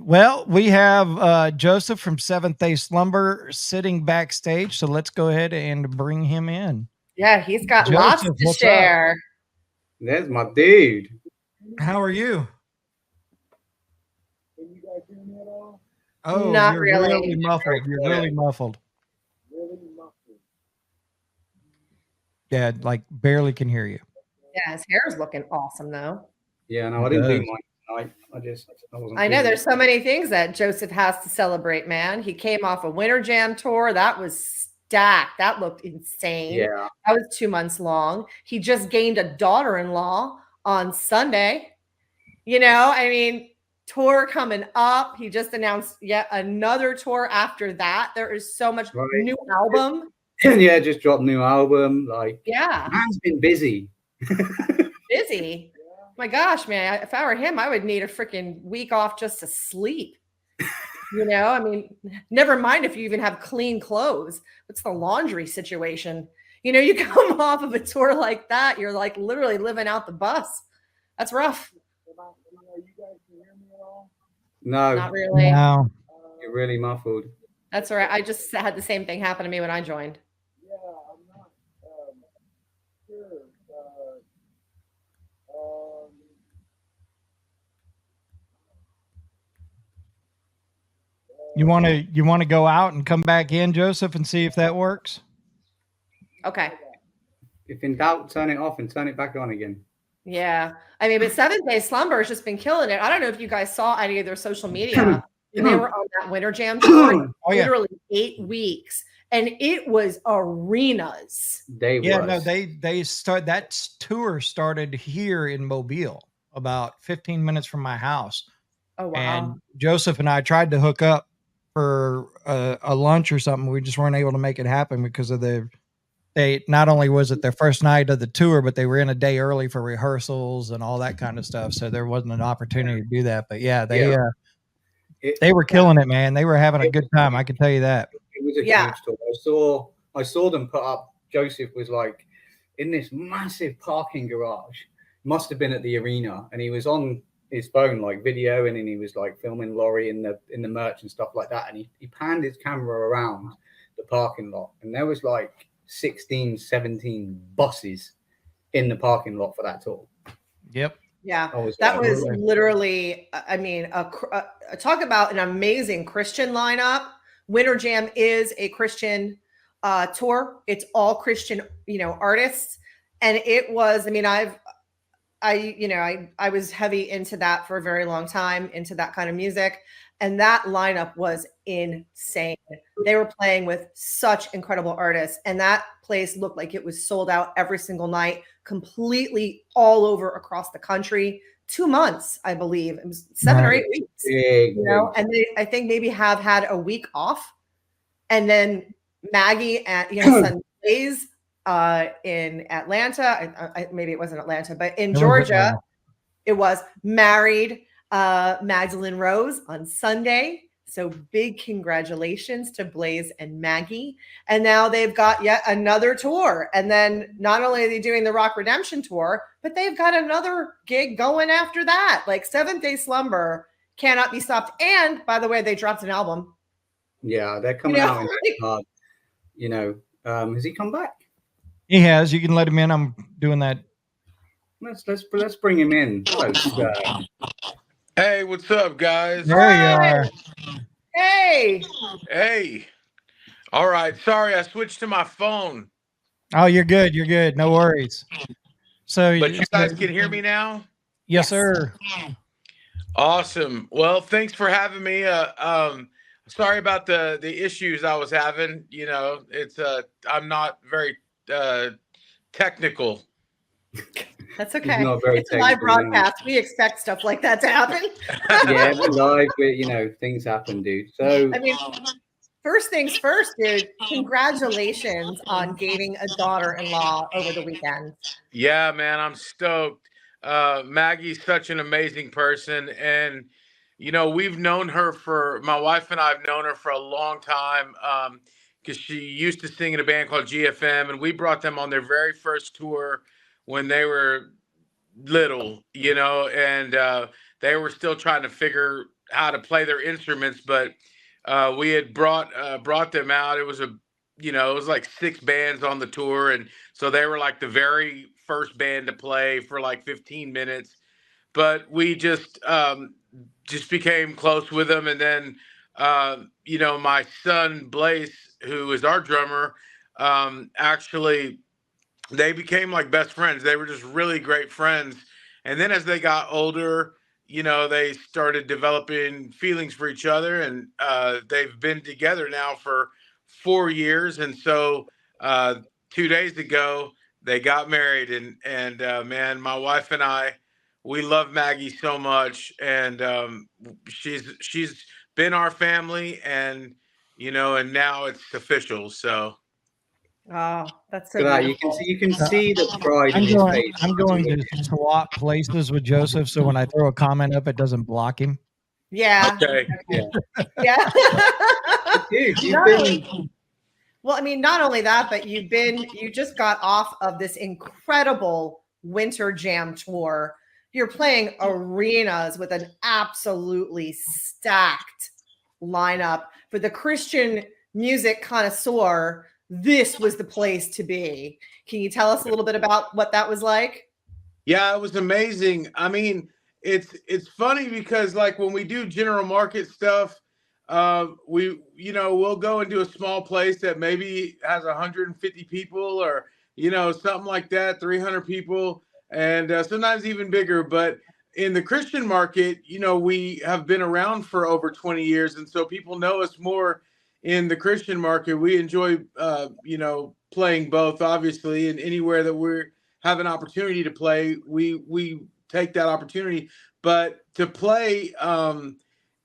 Well, we have Joseph from Seventh Day Slumber sitting backstage, so let's go ahead and bring him in. Yeah, he's got lots Joseph, to what's up? share. There's my dude. How are you? Can you guys hear me at all? Oh, Not you're really. really muffled. You're really muffled. Really muffled. Yeah, like barely can hear you. Yeah, his hair's looking awesome though. Yeah, no, I didn't do mine tonight. I wasn't. I know feeling there's it. so many things that Joseph has to celebrate, man. He came off a Winter Jam tour. That was stacked. That looked insane. Yeah. That was 2 months long. He just gained a daughter-in-law on Sunday. You know, I mean, tour coming up. He just announced yet another tour after that. There is so much new album. Yeah, just dropped a new album. Like, yeah, man's been busy. Busy. My gosh, man, if I were him, I would need a freaking week off just to sleep. You know, I mean, never mind if you even have clean clothes. What's the laundry situation? You know, you come off of a tour like that, you're like literally living out the bus. That's rough. Are you guys can hear me at all? No, Not really. No. you're really muffled. That's all right. I just had the same thing happen to me when I joined. Yeah, I'm not sure. You want to go out and come back in, Joseph, and see if that works? Okay. If in doubt, turn it off and turn it back on again. Yeah. I mean, but Seventh Day Slumber has just been killing it. I don't know if you guys saw any of their social media. They were on that Winter Jam tour, literally 8 weeks, and it was arenas. They start that tour started here in Mobile, about 15 minutes from my house. Oh wow! And Joseph and I tried to hook up for a lunch or something. We just weren't able to make it happen because of they not only was it their first night of the tour, but they were in a day early for rehearsals and all that kind of stuff. So there wasn't an opportunity to do that. But yeah, they were killing it, man. They were having a good time. I can tell you that. It was a huge tour. I saw them put up. Joseph was like in this massive parking garage. Must have been at the arena, and he was on his phone like videoing, and he was like filming Laurie in the merch and stuff like that. And he panned his camera around the parking lot, and there was like 16, 17 buses in the parking lot for that tour. Yep. Yeah, that was literally, I mean, talk about an amazing Christian lineup. Winter Jam is a Christian tour. It's all Christian, artists. And it was, I mean, I was heavy into that for a very long time, into that kind of music. And that lineup was insane. They were playing with such incredible artists. And that place looked like it was sold out every single night, completely all over across the country. 2 months, I believe. It was 7 or 8 weeks. And they, I think, maybe have had a week off. And then Maggie and Sundays in Atlanta. Maybe it wasn't Atlanta, but in Georgia, it was married. Magdalene Rose on Sunday. So big congratulations to Blaze and Maggie. And now they've got yet another tour. And then not only are they doing the Rock Redemption tour, but they've got another gig going after that. Like Seventh Day Slumber cannot be stopped. And by the way, they dropped an album. Yeah, they're coming out. Has he come back? He has. You can let him in. I'm doing that. Let's bring him in. Hey, what's up, guys? There you are. Hey. All right. Sorry, I switched to my phone. Oh, you're good. You're good. No worries. So, but you guys can hear me now? Yes, sir. Awesome. Well, thanks for having me. Sorry about the issues I was having. It's I'm not very technical. That's okay. It's a live broadcast. We expect stuff like that to happen. Yeah, we're live, but things happen, dude. So I mean, first things first, dude. Congratulations on gaining a daughter-in-law over the weekend. Yeah, man, I'm stoked. Maggie's such an amazing person, and we've known her my wife and I have known her for a long time. Because she used to sing in a band called GFM, and we brought them on their very first tour when they were little, and they were still trying to figure how to play their instruments, but we had brought them out. It was it was like 6 bands on the tour, and so they were like the very first band to play for like 15 minutes. But we just became close with them, and then my son Blaze, who is our drummer, actually they became like best friends. They were just really great friends. And then as they got older, they started developing feelings for each other, and they've been together now for 4 years. And so 2 days ago, they got married, and man, my wife and I, we love Maggie so much, and she's been our family, and and now it's official. So. Oh, that's so Look at that. beautiful. You can see the pride in his face. I'm going to swap places with Joseph, so when I throw a comment up, it doesn't block him. Yeah. Okay. Yeah. Dude, Well, I mean, not only that, but you just got off of this incredible winter jam tour. You're playing arenas with an absolutely stacked lineup. For the Christian music connoisseur, this was the place to be. Can you tell us a little bit about what that was like? Yeah, it was amazing. I mean, it's funny because like when we do general market stuff, we'll go into a small place that maybe has 150 people, or something like that, 300 people, and sometimes even bigger. But in the Christian market, we have been around for over 20 years, and so people know us more in the Christian market. We enjoy playing both, obviously, and anywhere that we're have an opportunity to play, we take that opportunity. But to play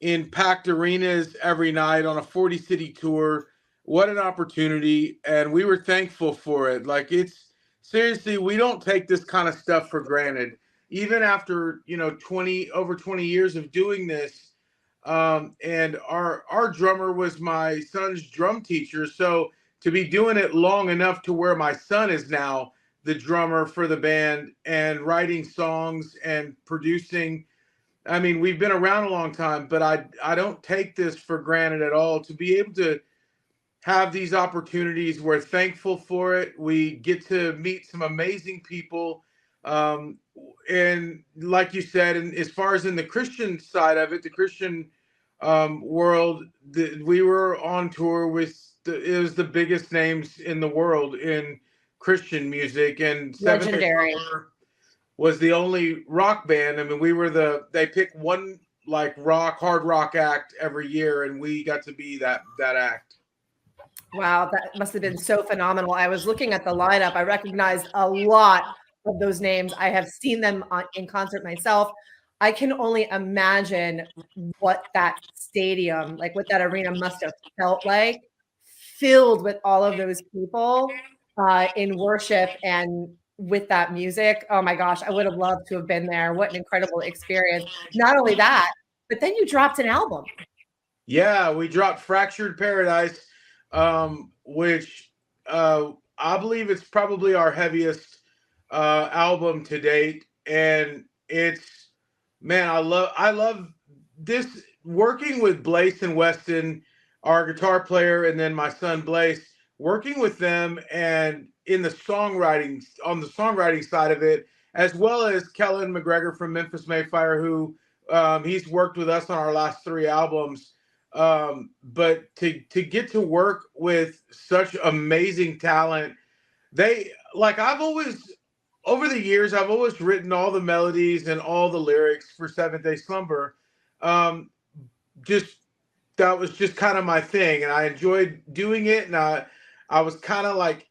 in packed arenas every night on a 40 city tour, what an opportunity. And we were thankful for it. Like, it's seriously, we don't take this kind of stuff for granted. Even after, 20 years of doing this. And our drummer was my son's drum teacher. So to be doing it long enough to where my son is now the drummer for the band and writing songs and producing. I mean, we've been around a long time, but I don't take this for granted at all. To be able to have these opportunities, we're thankful for it. We get to meet some amazing people. And like you said, and as far as in the Christian side of it, the Christian world, we were on tour with it was the biggest names in the world in Christian music, and Seventh Day Slumber was the only rock band. I mean, they pick one like hard rock act every year, and we got to be that act. Wow, that must have been so phenomenal. I was looking at the lineup. I recognized a lot of those names. I have seen them in concert myself. I can only imagine what that stadium, like what that arena must have felt like, filled with all of those people in worship and with that music. Oh my gosh, I would have loved to have been there. What an incredible experience. Not only that, but then you dropped an album. Yeah, we dropped Fractured Paradise, which I believe it's probably our heaviest album to date. And it's, man, I love this, working with Blaze and Weston, our guitar player, and then my son Blaze, working with them and on the songwriting side of it, as well as Kellen McGregor from Memphis Mayfire, who he's worked with us on our last 3 albums. But to get to work with such amazing talent, over the years, I've always written all the melodies and all the lyrics for Seventh Day Slumber. That was just kind of my thing, and I enjoyed doing it. And I was kind of like,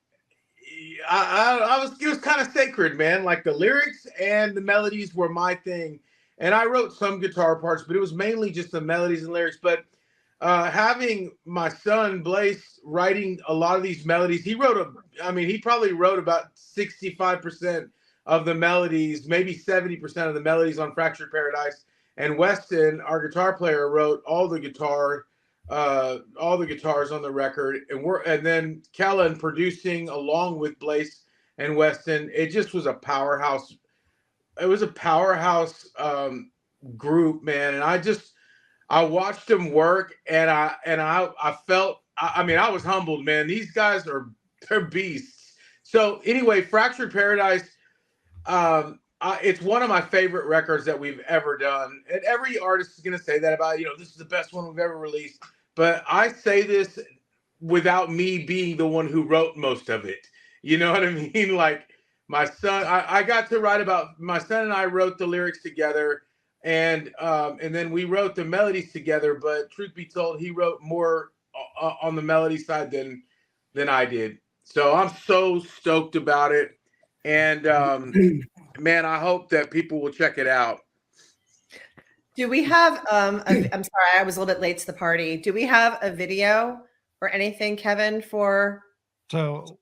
it was kind of sacred, man. Like the lyrics and the melodies were my thing. And I wrote some guitar parts, but it was mainly just the melodies and lyrics. But having my son Blaze writing a lot of these melodies, he probably wrote about 65% of the melodies, maybe 70% of the melodies on Fractured Paradise. And Weston, our guitar player, wrote all the guitars on the record, and then Kellen producing along with Blaze and Weston. It just was a powerhouse. It was a powerhouse group, man. And I watched them work, and I felt. I mean, I was humbled, man. These guys they're beasts. So anyway, Fractured Paradise. It's one of my favorite records that we've ever done, and every artist is going to say that about, this is the best one we've ever released. But I say this without me being the one who wrote most of it. You know what I mean? Like my son, I got to write about my son and I wrote the lyrics together, and then we wrote the melodies together. But truth be told, he wrote more on the melody side than I did. So I'm so stoked about it, and man, I hope that people will check it out. Do we have I'm sorry, I was a little bit late to the party. Do we have a video or anything, Kevin, for So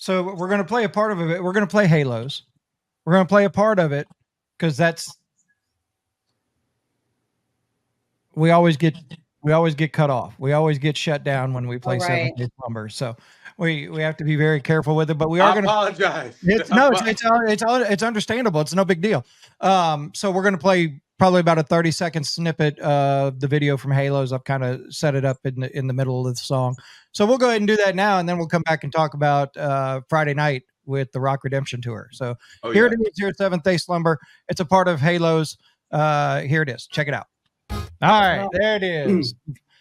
we're gonna play a part of it. We're gonna play Halos. We're gonna play a part of it because we always get cut off. We always get shut down when we play Seventh Day Slumber. So we have to be very careful with it. But we are going to apologize. It's understandable. It's no big deal. So we're going to play probably about a 30-second snippet of the video from Halos. I've kind of set it up in the middle of the song. So we'll go ahead and do that now, and then we'll come back and talk about Friday night with the Rock Redemption Tour. So here it is, here at Seventh Day Slumber. It's a part of Halos. Here it is. Check it out. All right, there it is.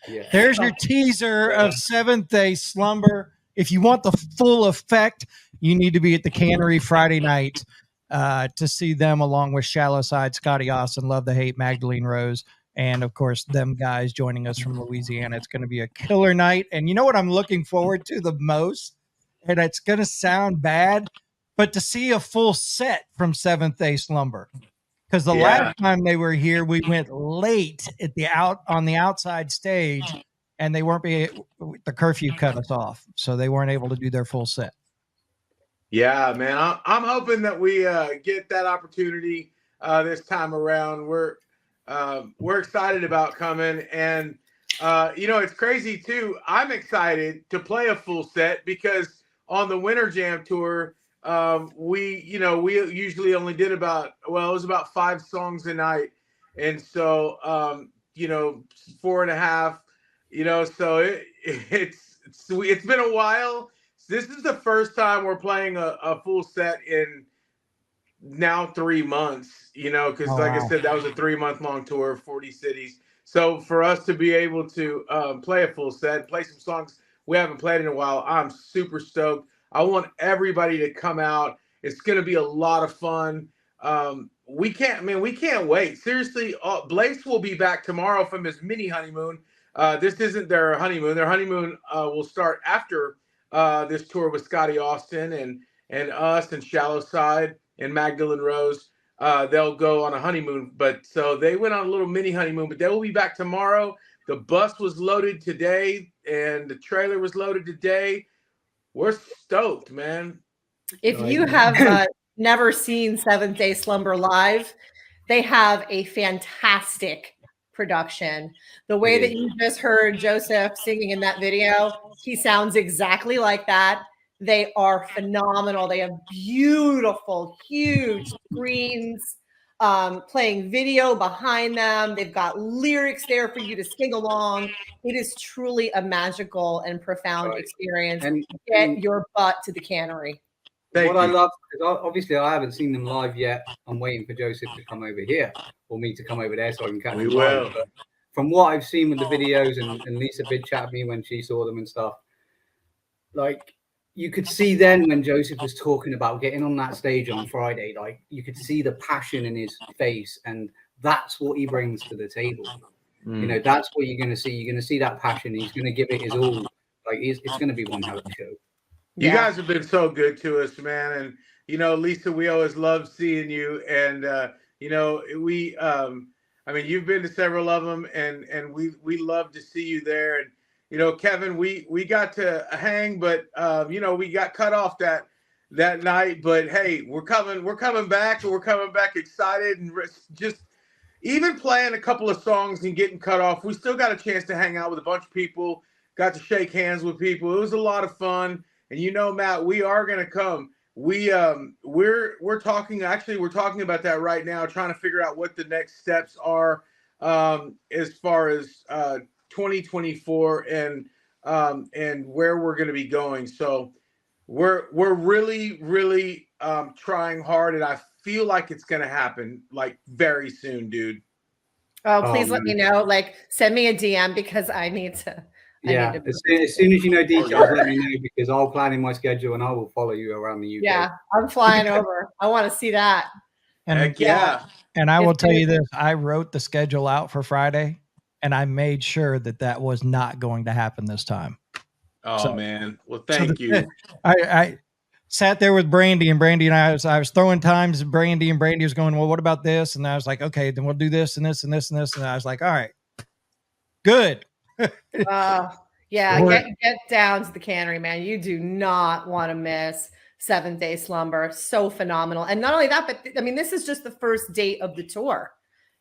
Yeah. There's your teaser of Seventh Day Slumber. If you want the full effect, you need to be at the Cannery Friday night to see them, along with Shallow Side, Scotty Austin, Love the Hate, Magdalene Rose, and of course them guys joining us from Louisiana. It's going to be a killer night. And you know what I'm looking forward to the most? And it's going to sound bad, but to see a full set from Seventh Day Slumber. Because the last time they were here, we went late on the outside stage, and they weren't the curfew cut us off, so they weren't able to do their full set. Yeah, man, I'm hoping that we get that opportunity this time around. We're excited about coming, and it's crazy too. I'm excited to play a full set because on the Winter Jam tour, we usually only did it was about 5 songs a night, and so 4.5, so it's been a while. This is the first time we're playing a full set in now 3 months, because I said, that was a 3-month long tour, 40 cities. So for us to be able to play a full set, play some songs we haven't played in a while, I'm super stoked. I want everybody to come out. It's going to be a lot of fun. We can't wait. Seriously, Blaze will be back tomorrow from his mini honeymoon. This isn't their honeymoon. Their honeymoon will start after this tour with Scotty Austin and us and Shallow Side and Magdalene Rose. They'll go on a honeymoon. But so they went on a little mini honeymoon, but they will be back tomorrow. The bus was loaded today and the trailer was loaded today. We're stoked, man. If you have never seen Seventh Day Slumber live, they have a fantastic production. The way that you just heard Joseph singing in that video, he sounds exactly like that. They are phenomenal. They have beautiful, huge screens, playing video behind them. They've got lyrics there for you to sing along. It is truly a magical and profound experience. And get your butt to the Cannery. I love, because obviously I haven't seen them live yet. I'm waiting for Joseph to come over here or me to come over there so I can catch them live. But from what I've seen with the videos, and Lisa did chat with me when she saw them and stuff, like you could see then when Joseph was talking about getting on that stage on Friday, like you could see the passion in his face, and that's what he brings to the table. That's what you're going to see. You're going to see that passion. He's going to give it his all. Like it's going to be one hell of a show. You guys have been so good to us, man. And, Lisa, we always love seeing you. And, you've been to several of them, and we love to see you there. And, Kevin, we got to hang, but, we got cut off that night. But, hey, we're coming back, and we're coming back excited, and just even playing a couple of songs and getting cut off. We still got a chance to hang out with a bunch of people, got to shake hands with people. It was a lot of fun. And Matt, we are going to come. We're talking about that right now, trying to figure out what the next steps are. as far as 2024 and where we're going to be going. So we're really trying hard, and I feel like it's going to happen like very soon, dude. Oh, Oh, please let me man. know. Like, send me a DM because I need to. Yeah, as soon as you know details, let me know because I'll plan in my schedule and I will follow you around the UK. Yeah, I'm flying over. I want to see that. And Heck yeah. and I It's will tell gonna- you this: I wrote the schedule out for Friday, and I made sure that that was not going to happen this time. Oh So- man. Well, So thank you. I sat there with Brandy, and Brandy and I was throwing times at Brandy, and Brandy was going, "Well, what about this?" And I was like, "Okay, then we'll do this and this and this and this." And I was like, "All right, good." Yeah, We're- get down to the cannery, man. You do not want to miss Seventh Day Slumber. So phenomenal. And not only that, but I mean, this is just the first date of the tour.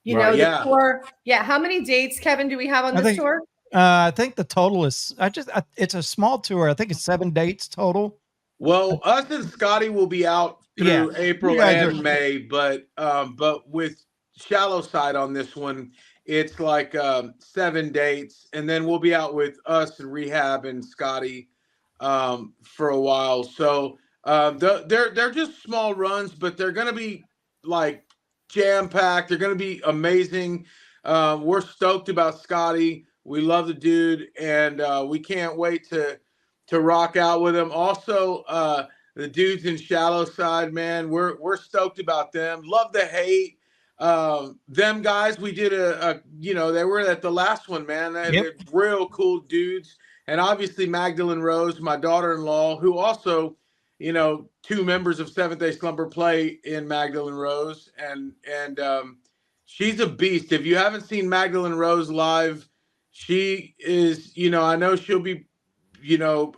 You Right, know, the yeah. tour. Yeah. How many dates, Kevin, do we have on I this think- tour? I think the total is it's a small tour. I think it's 7 dates total. Well, us and Scotty will be out through Yeah, April you guys and are- May, but with Shallow Side on this one, it's like 7 dates, and then we'll be out with us and Rehab and Scotty for a while. So they're just small runs, but they're gonna be like jam packed. They're gonna be amazing. We're stoked about Scotty. We love the dude, and we can't wait to rock out with him. Also, the dudes in Shallow Side, man, we're stoked about them. Love the hate. Them guys, we did they were at the last one, man. They're real cool dudes. And obviously Magdalene Rose, my daughter-in-law, who also, 2 members of Seventh Day Slumber play in Magdalene Rose, and she's a beast. If you haven't seen Magdalene Rose live, she is, I know she'll be,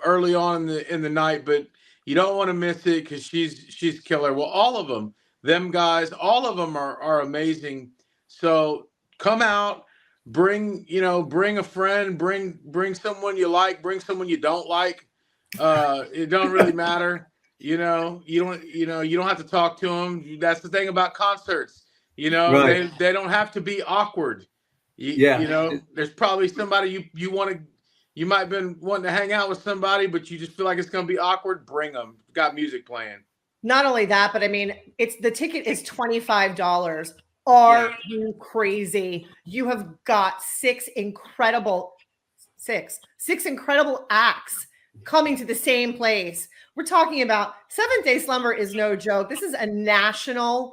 early on in the night, but you don't want to miss it because she's killer. Well, all of them guys, all of them are amazing. So come out, bring a friend, bring someone you like, bring someone you don't like. It don't really matter. You don't have to talk to them. That's the thing about concerts. Right. They don't have to be awkward. Yeah. There's probably somebody you might have been wanting to hang out with somebody, but you just feel like it's going to be awkward. Bring them. Got music playing. Not only that, but I mean, the ticket is $25. Are you crazy? You have got six incredible acts coming to the same place. We're talking about Seventh Day Slumber is no joke. This is a national,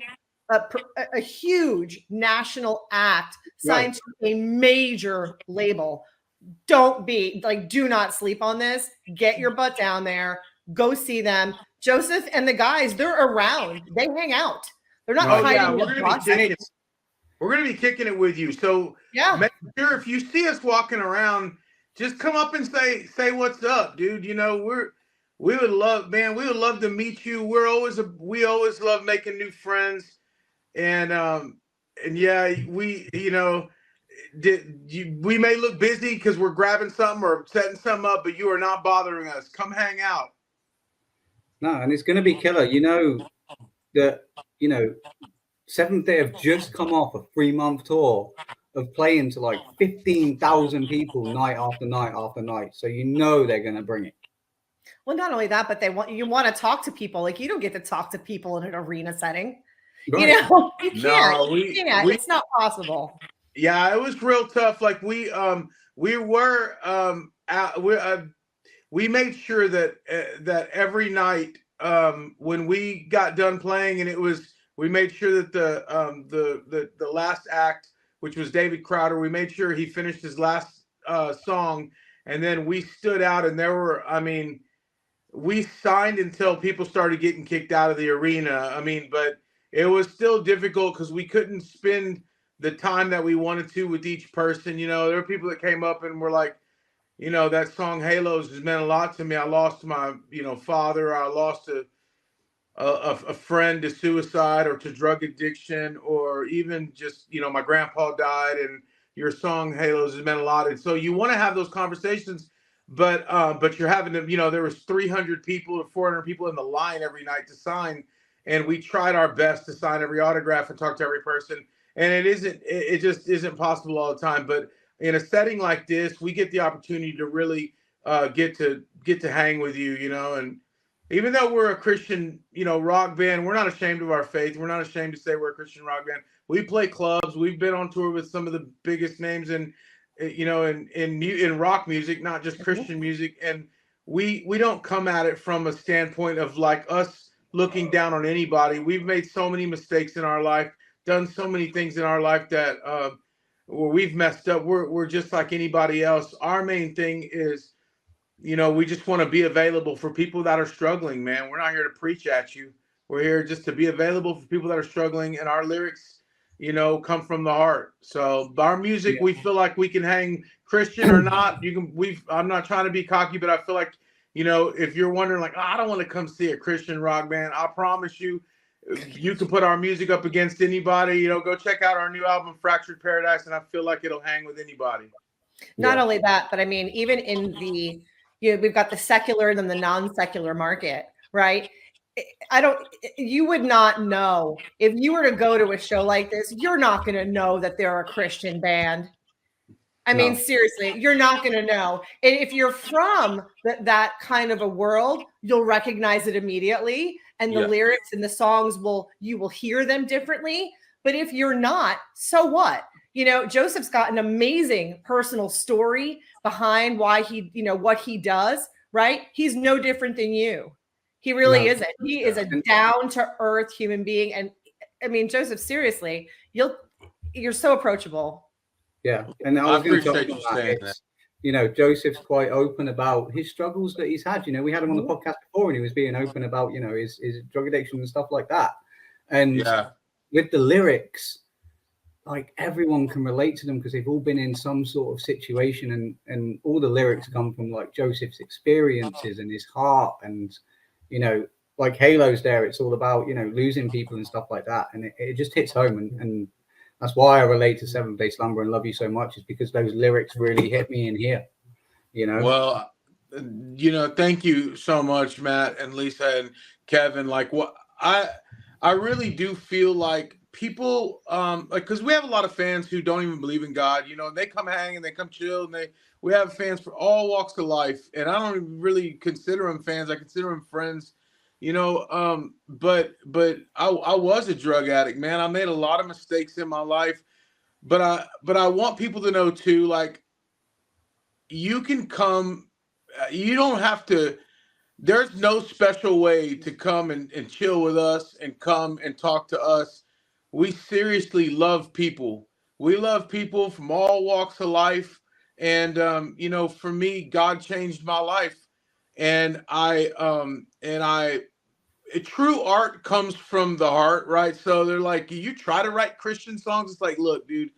a huge national act signed to a major label. Do not sleep on this. Get your butt down there. Go see them. Joseph and the guys, they're around. They hang out. They're not hiding. We're gonna be kicking it with you. So make sure if you see us walking around, just come up and say what's up, dude. We would love to meet you. We always love making new friends, and yeah, we we may look busy because we're grabbing something or setting something up, but you are not bothering us. Come hang out. No, and it's going to be killer. Seventh Day have just come off a 3-month tour of playing to like 15,000 people night after night after night. So they're going to bring it. Well, not only that, but you want to talk to people. Like, you don't get to talk to people in an arena setting. Right. You can't. It's not possible. Yeah, it was real tough. Like we made sure that every night when we got done playing, and we made sure that the last act, which was David Crowder, we made sure he finished his last song, and then we stood out, and we signed until people started getting kicked out of the arena. But it was still difficult because we couldn't spend the time that we wanted to with each person. There were people that came up and were like, that song Halos has meant a lot to me. I lost my, father. I lost a friend to suicide or to drug addiction, or even just, my grandpa died, and your song Halos has meant a lot. And so you want to have those conversations, but you're having to, there was 300 people or 400 people in the line every night to sign. And we tried our best to sign every autograph and talk to every person. and it just isn't possible all the time. But in a setting like this, we get the opportunity to really get to hang with you, and even though we're a Christian, rock band, we're not ashamed of our faith. We're not ashamed to say we're a Christian rock band. We play clubs. We've been on tour with some of the biggest names in rock music, not just Christian music. And we don't come at it from a standpoint of like us looking down on anybody. We've made so many mistakes in our life, done so many things in our life that where we've messed up. We're just like anybody else. Our main thing is, we just want to be available for people that are struggling, man. We're not here to preach at you. We're here just to be available for people that are struggling, and our lyrics, come from the heart. So our music, we feel like we can hang Christian or not. I'm not trying to be cocky, but I feel like, if you're wondering like, I don't want to come see a Christian rock band, I promise you, you can put our music up against anybody. Go check out our new album, Fractured Paradise, and I feel like it'll hang with anybody. Not only that, but I mean, even in the, we've got the secular and then the non-secular market, right? You would not know if you were to go to a show like this, you're not going to know that they're a Christian band. I mean, seriously, you're not going to know. And if you're from that kind of a world, you'll recognize it immediately. And the lyrics and the songs you will hear them differently. But if you're not, so what? Joseph's got an amazing personal story behind why he, what he does, right? He's no different than you. He really isn't. He is a down to earth human being. And I mean, Joseph, seriously, you're so approachable. Yeah. And I appreciate you saying that. Joseph's quite open about his struggles that he's had. We had him on the podcast before and he was being open about, his drug addiction and stuff like that. And with the lyrics, like everyone can relate to them because they've all been in some sort of situation, and all the lyrics come from like Joseph's experiences and his heart, and like Halo's there, it's all about losing people and stuff like that, and it just hits home, and that's why I relate to Seventh Day Slumber and Love You So Much, is because those lyrics really hit me in here. Well, thank you so much, Matt and Lisa and Kevin. Like, what I really do feel like people, because we have a lot of fans who don't even believe in God. They come hang and they come chill, and we have fans for all walks of life, and I don't even really consider them fans. I consider them friends. But I was a drug addict, man. I made a lot of mistakes in my life, but I want people to know too, like, you can come, you don't have to. There's no special way to come and chill with us and come and talk to us. We seriously love people. We love people from all walks of life. And, for me, God changed my life. And true art comes from the heart, right? So they're like, you try to write Christian songs. It's like, look, dude,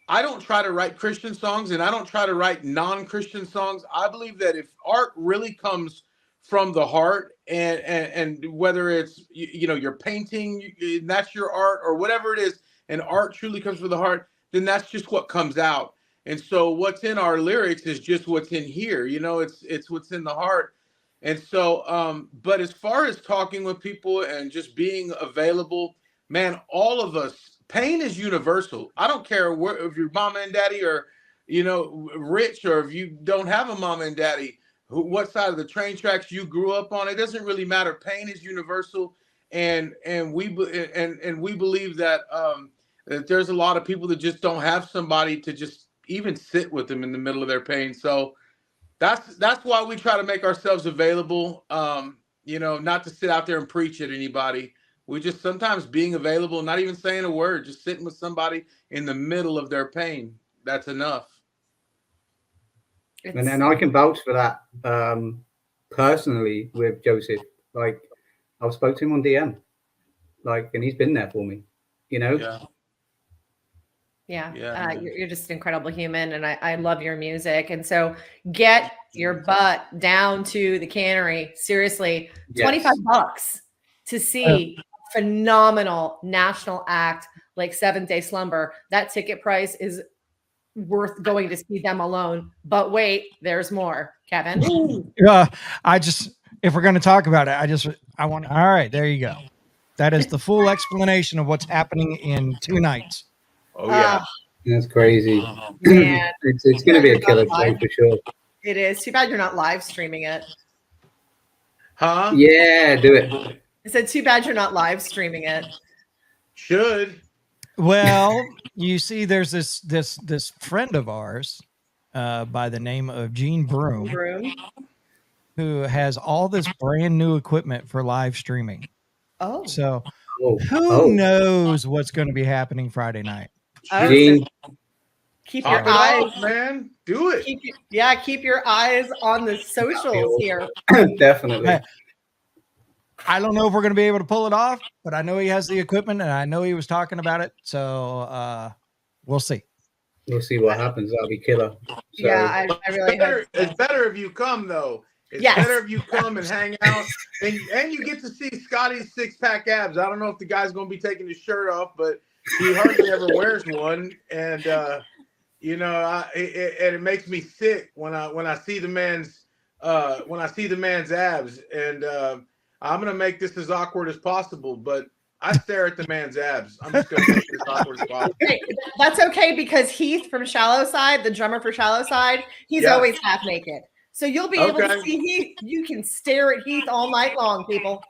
I don't try to write Christian songs and I don't try to write non-Christian songs. I believe that if art really comes from the heart, and whether it's you're painting, that's your art, or whatever it is, and art truly comes from the heart, then that's just what comes out. And so what's in our lyrics is just what's in here. It's what's in the heart. And so but as far as talking with people and just being available, man, all of us, pain is universal. I don't care if your mom and daddy are rich, or if you don't have a mom and daddy, what side of the train tracks you grew up on. It doesn't really matter. Pain is universal, and we believe that that there's a lot of people that just don't have somebody to just even sit with them in the middle of their pain. So that's why we try to make ourselves available. Not to sit out there and preach at anybody. We just sometimes being available, not even saying a word, just sitting with somebody in the middle of their pain. That's enough. And then I can vouch for that personally with Joseph. Like, I spoke to him on DM, and he's been there for me, Yeah. You're just an incredible human, and I love your music. And so get your butt down to the Cannery. Seriously, $25 to see a phenomenal national act like Seventh Day Slumber. That ticket price is worth going to see them alone. But wait, there's more, Kevin. If we're going to talk about it, all right, there you go. That is the full explanation of what's happening in 2 nights. Oh yeah. That's crazy. Man, It's going to be a killer show for sure. it is. Too bad you're not live streaming it. Huh? Yeah, do it. I said, too bad you're not live streaming it. Should. Well, you see, there's this friend of ours by the name of Gene Broom, who has all this brand new equipment for live streaming. Oh. So Oh, who knows what's going to be happening Friday night? Oh, Gene, so keep your Pop it eyes, off, man. Do it. keep your eyes on the socials here. definitely. I don't know if we're going to be able to pull it off, but I know he has the equipment and I know he was talking about it. So we'll see. We'll see what happens. That'll be killer. So, Yeah, I really hope so. It's better if you come though. It's Yes. better if you come and hang out, and you get to see Scotty's 6-pack abs. I don't know if the guy's going to be taking his shirt off, but he hardly ever wears one, and you know, it makes me sick when I see the man's abs, and I'm gonna make this as awkward as possible, but I stare at the man's abs. I'm just gonna make this awkward as possible. Hey, that's okay because Heath from Shallow Side, the drummer for Shallow Side, he's Yeah. always half naked. So you'll be able to Okay. see Heath. You can stare at Heath all night long, people.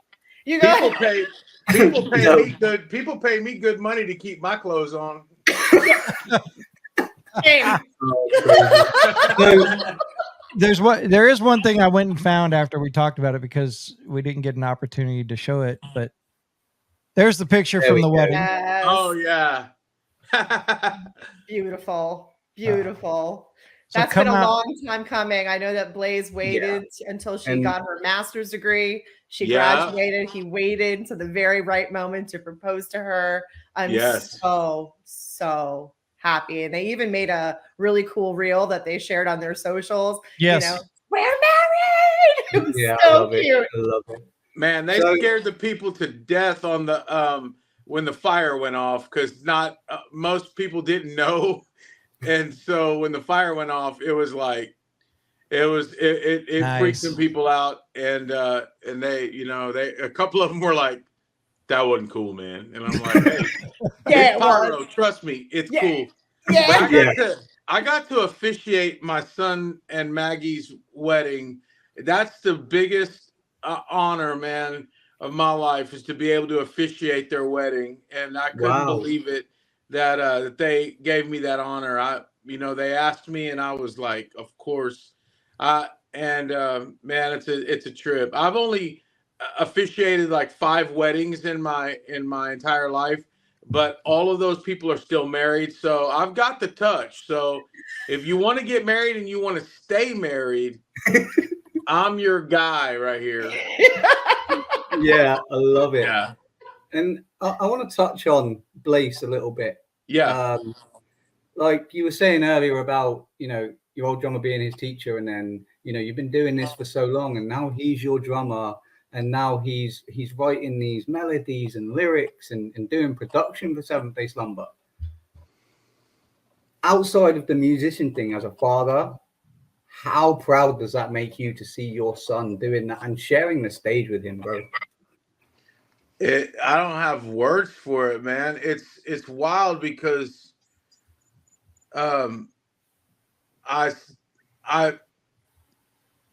You go People ahead. pay No. me good. People pay me good money to keep my clothes on. Shame. crazy. There is one thing I went and found after we talked about it because we didn't get an opportunity to show it, but there's the picture There from we the go. wedding. Yes. Oh yeah. Beautiful. Beautiful. So That's come been a out- long time coming. I know that Blaze waited until she And- got her master's degree. She Yeah. graduated. He waited to the very right moment to propose to her. I'm Yes. so happy. And they even made a really cool reel that they shared on their socials. Yes. You know, we're married. It was Yeah, I so love it. cute. I love it. Man, they So- scared the people to death on the when the fire went off because not most people didn't know, and so when the fire went off, it was like it Nice. freaked some people out, and they a couple of them were like, that wasn't cool, man, and I'm like, hey, Yeah, it's it pyro, was. trust me, it's Yeah. cool. Yeah. But I got to officiate my son and Maggie's wedding. That's the biggest honor, man, of my life is to be able to officiate their wedding, and I couldn't Wow. believe it that they gave me that honor. They asked me, and I was like, of course. Man, it's a trip. I've only officiated like 5 weddings in my entire life, but all of those people are still married, so I've got the touch. So if you want to get married and you want to stay married, I'm your guy right here. Yeah, I love it. Yeah. And I want to touch on Blaze a little bit. Yeah. Like you were saying earlier about, your old drummer being his teacher, and then, you've been doing this for so long, and now he's your drummer, and now he's writing these melodies and lyrics and doing production for Seventh Day Slumber. Outside of the musician thing, as a father, how proud does that make you to see your son doing that and sharing the stage with him, bro? I don't have words for it, man. It's wild because I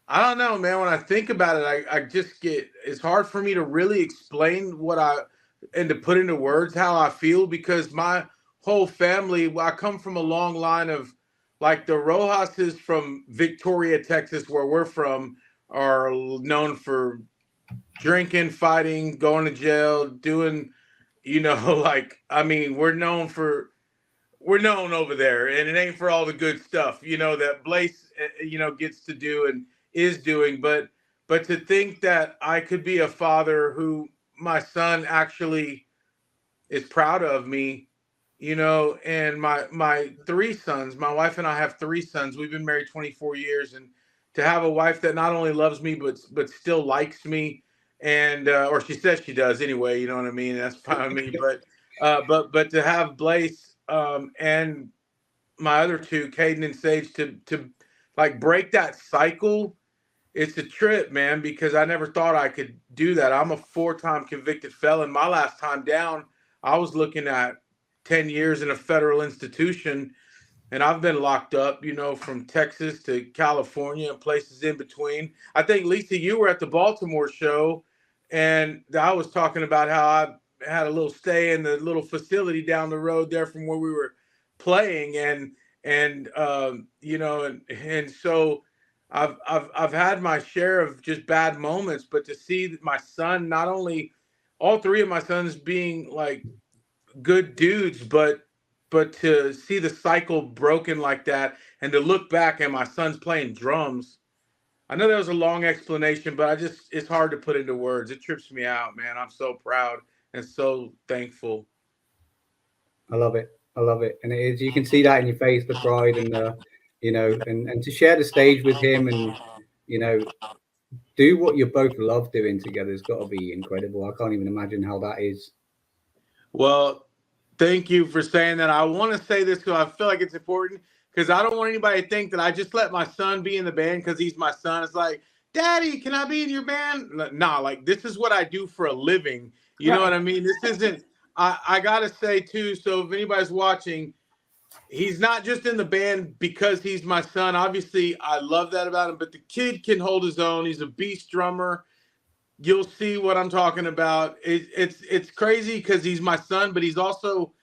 don't know, man. When I think about it, I just it's hard for me to really explain and to put into words how I feel, because my whole family, I come from a long line of, like, the Rojas's from Victoria, Texas, where we're from, are known for drinking, fighting, going to jail, doing, we're known over there, and it ain't for all the good stuff, that Blaze, gets to do and is doing. But to think that I could be a father who my son actually is proud of me, and my 3 sons, my wife and I have 3 sons. We've been married 24 years, and to have a wife that not only loves me, but still likes me, and or she says she does anyway, you know what I mean? That's fine with me. But to have Blaze and my other 2, Caden and Sage, to like break that cycle, it's a trip, man, because I never thought I could do that. I'm a 4-time convicted felon. My last time down, I was looking at 10 years in a federal institution, and I've been locked up, you know, from Texas to California and places in between. I think, Lisa, you were at the Baltimore show, and I was talking about how I had a little stay in the little facility down the road there from where we were playing, and you know, and so I've had my share of just bad moments, but to see my son, not only all three of my sons being like good dudes, but to see the cycle broken like that, and to look back and my son's playing drums. I know that was a long explanation, but it's hard to put into words. It trips me out, man. I'm so proud and so thankful. I love it. I love it. And it is, you can see that in your face, the pride and you know, and to share the stage with him and, you know, do what you both love doing together has got to be incredible. I can't even imagine how that is. Well, thank you for saying that. I want to say this because I feel like it's important, because I don't want anybody to think that I just let my son be in the band because he's my son. It's like, Daddy, can I be in your band? Nah, like this is what I do for a living. You know what I mean? This isn't, I got to say too, so if anybody's watching, he's not just in the band because he's my son. Obviously, I love that about him, but the kid can hold his own. He's a beast drummer. You'll see what I'm talking about. It's crazy because he's my son, but he's also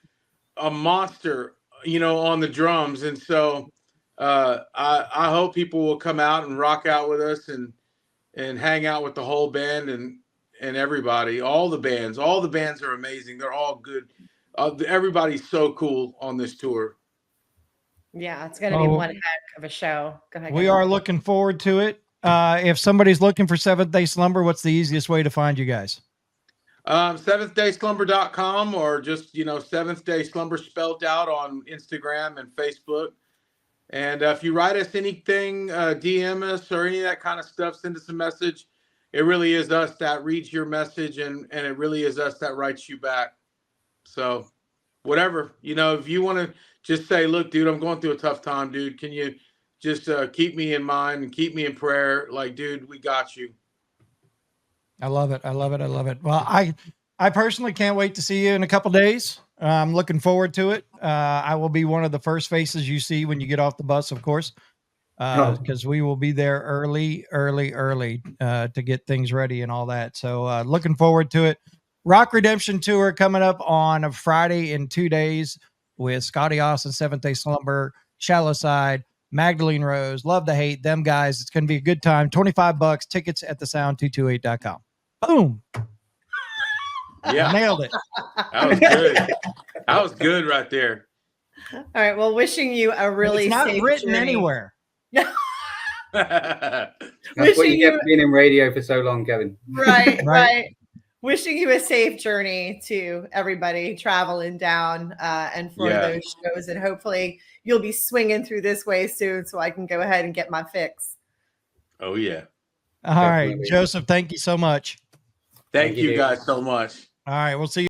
a monster, you know, on the drums. And so I hope people will come out and rock out with us and hang out with the whole band and everybody. All the bands are amazing. They're all good. Everybody's so cool on this tour. Yeah, it's going to be one heck of a show. Go ahead. We are looking forward to it. If somebody's looking for Seventh Day Slumber, what's the easiest way to find you guys? SeventhDaySlumber.com, or just, you know, Seventh Day Slumber spelled out on Instagram and Facebook. And if you write us anything, DM us or any of that kind of stuff, send us a message. It really is us that reads your message, and it really is us that writes you back. So whatever, you know, if you want to just say, look, dude, I'm going through a tough time, dude. Can you just keep me in mind and keep me in prayer? Like, dude, we got you. I love it. I love it. I love it. Well, I personally can't wait to see you in a couple days. I'm looking forward to it. I will be one of the first faces you see when you get off the bus, of course, because we will be there early to get things ready and all that. So looking forward to it. Rock Redemption Tour coming up on a Friday in 2 days with Scotty Austin, Seventh Day Slumber, Shallow Side, Magdalene Rose, Love to Hate, them guys. It's going to be a good time. $25 tickets at thesound228.com. Boom. Yeah. Nailed it. That was good. That was good right there. All right. Well, wishing you a really it's not safe written journey. Anywhere. That's what you get for being in radio for so long, Kevin. Right. Wishing you a safe journey to everybody traveling down and for those shows. And hopefully you'll be swinging through this way soon so I can go ahead and get my fix. Oh, yeah. All right. Joseph, thank you so much. Thank you guys so much. All right. We'll see you.